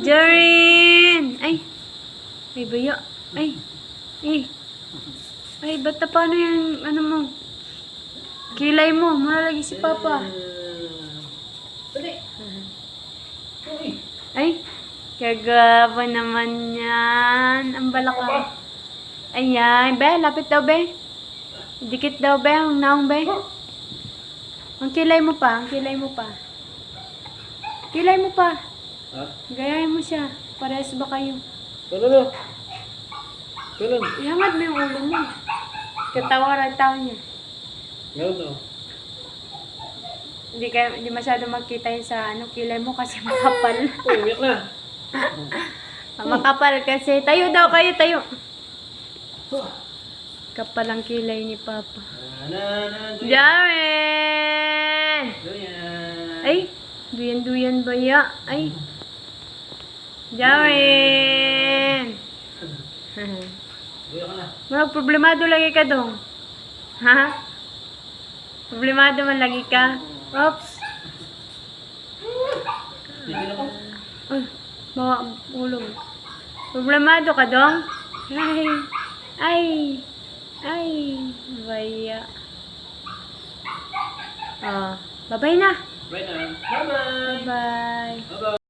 Jaren! Ay! Ay, baya. Ay! Ay! Ay, ba't na paano yung, ano mo? Kilay mo. Muna lagi si Papa. Ay! Kagaba naman yan. Ang balakang. Ayan. Be, lapit daw, be. Dikit daw, be. Ang naong, be. Ang kilay mo pa. Ang kilay mo pa. Kilay mo pa. Ha? Gayahin mo siya. Parehas ba kayo? Tulolo. Tulolo. Ihangat mo yung ulo mo. Katawaran tao niya. Meron daw. Hindi masyado magkita yun sa ano, kilay mo kasi makapal. Oh, umiyak na. Makapal kasi. Tayo daw kayo, tayo. Kapal ang kilay ni Papa. Jaren! Duyan. Ay, duyan-duyan ba ya? Ay. Jaren! Duyan ka na. Marag problemado lagi ka dong. Ha? Problemado man lagi ka. Oops. Tigil ako. Ay, bawa ulo mo. Problemado ka dong? Ay. Ay. Ay. Baya. Ah, bye-bye na. Right na. Bye-bye. Bye. Bye-bye.